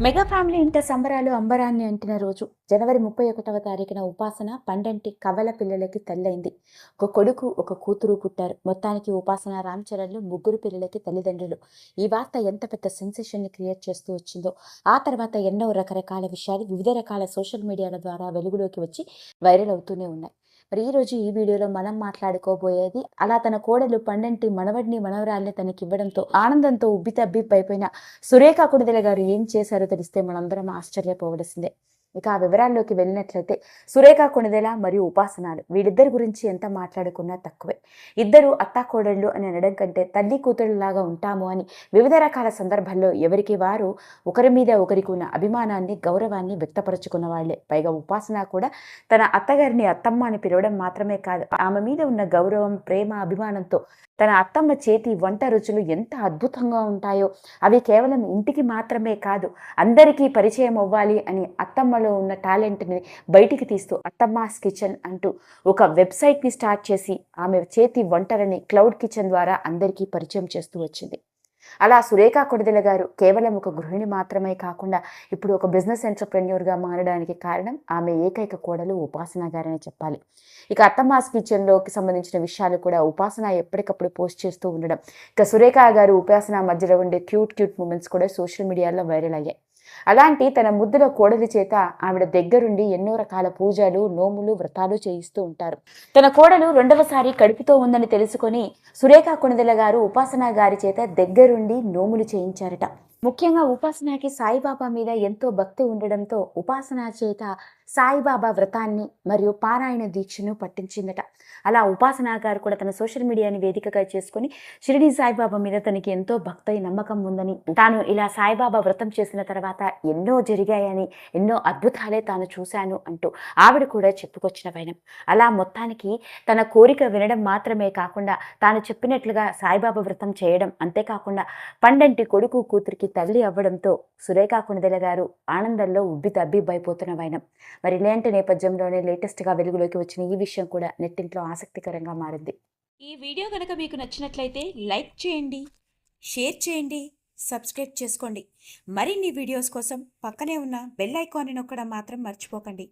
Mega family ఇంట సంబరాలు అంబరాన్ని అంటిన రోజు జనవరి 31వ తారీఖున ఉపాసన పండంటి కవల పిల్లలకి తల్లైంది. ఒక కొడుకు ఒక కూతురు పుట్టారు. మొత్తానికి ఉపాసన రామ్ చరణ్లు ముగ్గురు పిల్లలకి తల్లిదండ్రులు. ఈ వార్త ఎంత పెద్ద సెన్సేషన్ ని క్రియేట్ చేస్తూ వచ్చిందో, ఆ తర్వాత ఎన్నో రకరకాల విషయాలు వివిధ రకాల సోషల్ మీడియాల ద్వారా వెలుగులోకి వచ్చి వైరల్ అవుతూనే ఉన్నాయి. మరి ఈ రోజు ఈ వీడియోలో మనం మాట్లాడుకోబోయేది, అలా తన కోడలు పండంటి మనవడిని మనవరాల్ని తనకివ్వడంతో ఆనందంతో ఉబ్బితబ్బిబ్బైపోయిన సురేఖ కొణిదెల గారు ఏం చేశారో తెలిస్తే మనందరం ఆశ్చర్యపోవలసిందే. ఇక ఆ వివరాల్లోకి వెళ్ళినట్లయితే, సురేఖ కొణిదెల మరియు ఉపాసనాలు వీళ్ళిద్దరి గురించి ఎంత మాట్లాడుకున్నా తక్కువే. ఇద్దరు అత్తాకోడళ్ళు అని అనడం కంటే తల్లి కూతురులాగా ఉంటాము అని వివిధ రకాల సందర్భాల్లో ఎవరికి వారు ఒకరి మీద ఒకరికి ఉన్న అభిమానాన్ని గౌరవాన్ని వ్యక్తపరుచుకున్న వాళ్లే. పైగా ఉపాసన కూడా తన అత్తగారిని అత్తమ్మ అని పిలవడం మాత్రమే కాదు, ఆమె మీద ఉన్న గౌరవం ప్రేమ అభిమానంతో తన అత్తమ్మ చేతి వంట రుచులు ఎంత అద్భుతంగా ఉంటాయో, అవి కేవలం ఇంటికి మాత్రమే కాదు అందరికీ పరిచయం అవ్వాలి అని అత్తమ్మలో ఉన్న టాలెంట్ని బయటికి తీస్తూ అత్తమ్మాస్ కిచెన్ అంటూ ఒక వెబ్సైట్ని స్టార్ట్ చేసి ఆమె చేతి వంటలని క్లౌడ్ కిచెన్ ద్వారా అందరికీ పరిచయం చేస్తూ వచ్చింది. అలా సురేఖ కొణిదెల గారు కేవలం ఒక గృహిణి మాత్రమే కాకుండా ఇప్పుడు ఒక బిజినెస్ ఎంటర్‌ప్రెన్యూర్‌గా మారడానికి కారణం ఆమె ఏకైక కోడలు ఉపాసన గారనే చెప్పాలి. ఇక అత్తమ్మాస్ కిచెన్‌లోకి సంబంధించిన విషయాలు కూడా ఉపాసన ఎప్పటికప్పుడు పోస్ట్ చేస్తూ ఉండడం, ఇక సురేఖ గారు ఉపాసన మధ్యలో ఉండే క్యూట్ మూమెంట్స్ కూడా సోషల్ మీడియాలో వైరల్ అయ్యాయి. అలాంటి తన ముద్దుల కోడలి చేత ఆవిడ దగ్గరుండి ఎన్నో రకాల పూజలు, నోములు, వ్రతాలు చేయిస్తూ ఉంటారు. తన కోడలు రెండవసారి కడుపుతో ఉందని తెలుసుకొని సురేఖ కొణిదెల గారు ఉపాసన గారి చేత దగ్గరుండి నోములు చేయించారట. ముఖ్యంగా ఉపాసనకి సాయిబాబా మీద ఎంతో భక్తి ఉండడంతో ఉపాసన చేత సాయిబాబా వ్రతాన్ని మరియు పారాయణ దీక్షను పట్టించిందట. అలా ఉపాసన గారు కూడా తన సోషల్ మీడియాని వేదికగా చేసుకుని షిరిడి సాయిబాబా మీద తనకి ఎంతో భక్తి నమ్మకం ఉందని, తాను ఇలా సాయిబాబా వ్రతం చేసిన తర్వాత ఎన్నో జరిగాయని, ఎన్నో అద్భుతాలే తాను చూశాను అంటూ ఆవిడ కూడా చెప్పుకొచ్చిన వైనం. అలా మొత్తానికి తన కోరిక వినడం మాత్రమే కాకుండా తాను చెప్పినట్లుగా సాయిబాబా వ్రతం చేయడం, అంతేకాకుండా పండంటి కొడుకు కూతురికి తల్లి అవ్వడంతో సురేఖ కొణిదెల గారు ఆనందంలో ఉబ్బితబ్బిబ్బైపోతున్న వైనం. మరి ఇలాంటి నేపథ్యంలోనే లేటెస్ట్గా వెలుగులోకి వచ్చిన ఈ విషయం కూడా నెట్టింట్లో ఆసక్తికరంగా మారింది. ఈ వీడియో కనుక మీకు నచ్చినట్లయితే లైక్ చేయండి, షేర్ చేయండి, సబ్స్క్రైబ్ చేసుకోండి. మరిన్ని వీడియోస్ కోసం పక్కనే ఉన్న బెల్ ఐకాన్ని నొక్కడం మాత్రం మర్చిపోకండి.